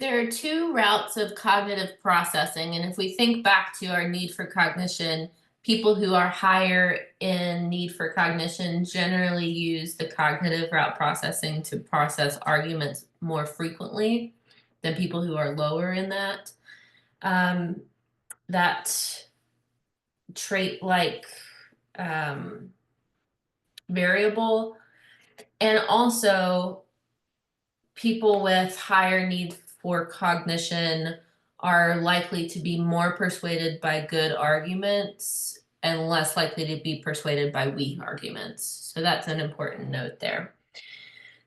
There are two routes of cognitive processing, and if we think back to our need for cognition, people who are higher in need for cognition generally use the cognitive route processing to process arguments more frequently than people who are lower in that. That trait-like variable, and also people with higher need for cognition are likely to be more persuaded by good arguments and less likely to be persuaded by weak arguments. So that's an important note there.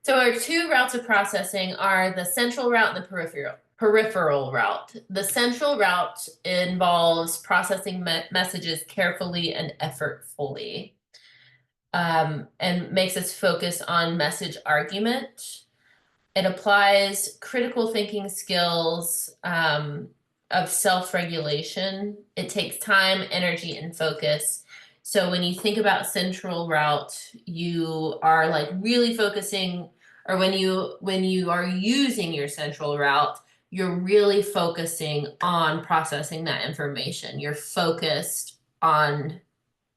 So our two routes of processing are the central route and the peripheral route. The central route involves processing messages carefully and effortfully, and makes us focus on message argument. It applies critical thinking skills of self-regulation. It takes time, energy, and focus. So when you think about central route, you are like really focusing, or when you are using your central route, you're really focusing on processing that information. You're focused on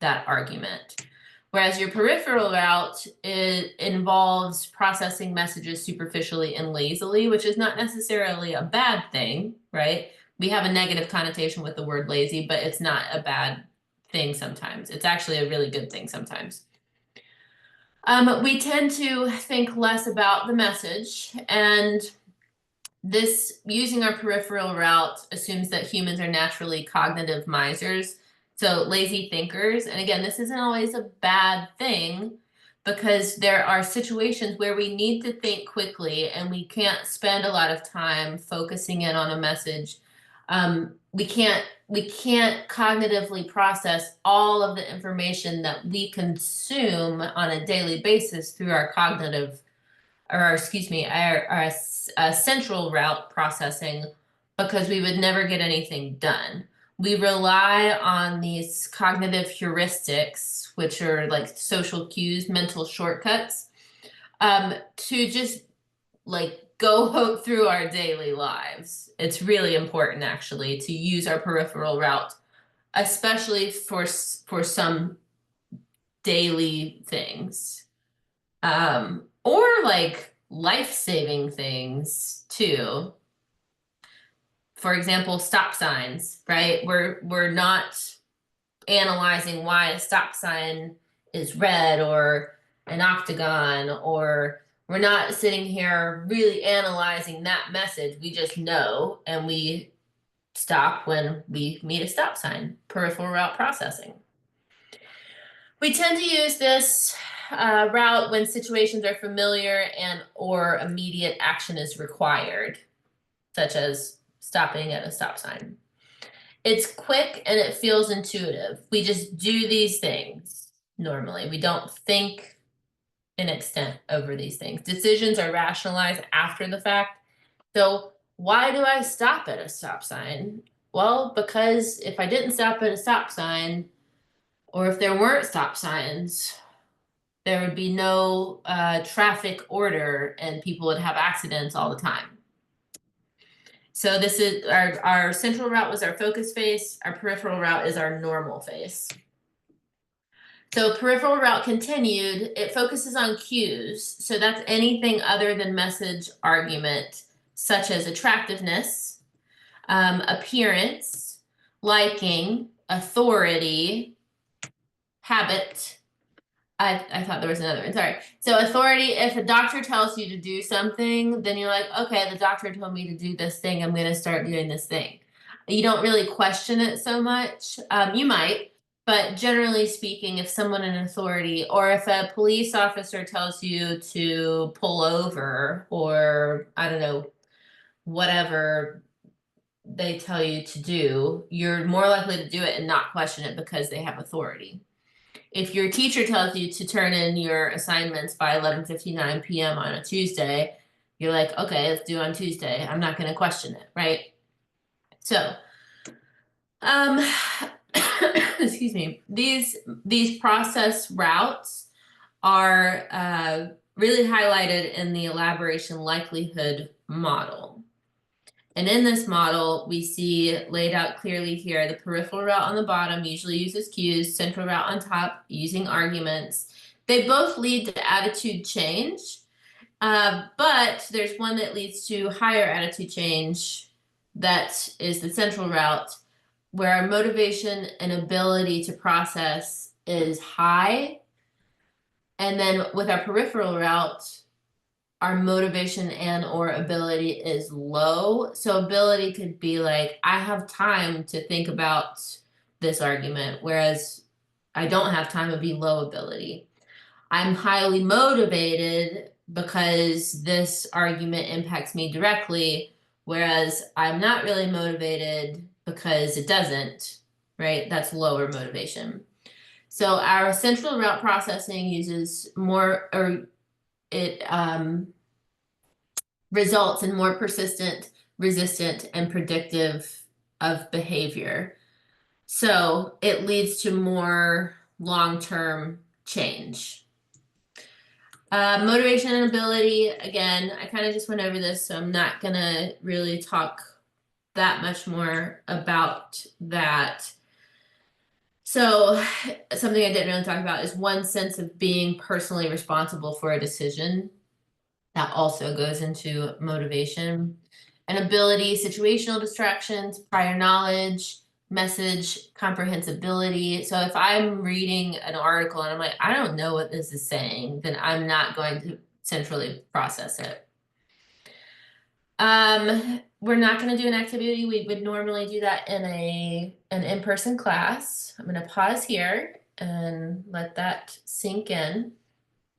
that argument. Whereas your peripheral route, it involves processing messages superficially and lazily, which is not necessarily a bad thing, right? We have a negative connotation with the word lazy, but it's not a bad thing sometimes. It's actually a really good thing sometimes. We tend to think less about the message, and this using our peripheral route assumes that humans are naturally cognitive misers. So lazy thinkers, and again, this isn't always a bad thing because there are situations where we need to think quickly and we can't spend a lot of time focusing in on a message. We can't cognitively process all of the information that we consume on a daily basis through our cognitive, or excuse me, our central route processing, because we would never get anything done. We rely on these cognitive heuristics, which are like social cues, mental shortcuts, to just like go through our daily lives. It's really important actually to use our peripheral route, especially for some daily things, or like life-saving things too. For example, stop signs, right? We're not analyzing why a stop sign is red or an octagon, or we're not sitting here really analyzing that message. We just know, and we stop when we meet a stop sign. Peripheral route processing. We tend to use this route when situations are familiar and or immediate action is required, such as stopping at a stop sign. It's quick and it feels intuitive. We just do these things normally. We don't think in extent over these things. Decisions are rationalized after the fact. So why do I stop at a stop sign? Well, because if I didn't stop at a stop sign, or if there weren't stop signs, there would be no traffic order and people would have accidents all the time. So this is our central route was our focus face. Our peripheral route is our normal face. So peripheral route continued, it focuses on cues. So that's anything other than message argument, such as attractiveness, appearance, liking, authority, habit. I thought there was another one, sorry. So authority, if a doctor tells you to do something, then you're like, okay, the doctor told me to do this thing, I'm gonna start doing this thing. You don't really question it so much. You might, but generally speaking, if someone in authority, or if a police officer tells you to pull over, or I don't know, whatever they tell you to do, you're more likely to do it and not question it because they have authority. If your teacher tells you to turn in your assignments by 11:59 p.m. on a Tuesday, you're like, okay, let's do it on Tuesday. I'm not going to question it, right? So, excuse me. These process routes are really highlighted in the elaboration likelihood model. And in this model, we see laid out clearly here, the peripheral route on the bottom usually uses cues, central route on top using arguments. They both lead to attitude change, but there's one that leads to higher attitude change. That is the central route, where our motivation and ability to process is high. And then with our peripheral route, our motivation and or ability is low. So ability could be like, I have time to think about this argument, whereas I don't have time would be low ability. I'm highly motivated because this argument impacts me directly, whereas I'm not really motivated because it doesn't, right? That's lower motivation. So our central route processing uses more, or it results in more persistent, resistant, and predictive of behavior. So it leads to more long-term change. Motivation and ability, again, I kind of just went over this, so I'm not gonna really talk that much more about that. So something I didn't really talk about is one sense of being personally responsible for a decision. That also goes into motivation. And ability, situational distractions, prior knowledge, message comprehensibility. So if I'm reading an article and I'm like, I don't know what this is saying, then I'm not going to centrally process it. We're not going to do an activity. We would normally do that in an in-person class. I'm going to pause here and let that sink in.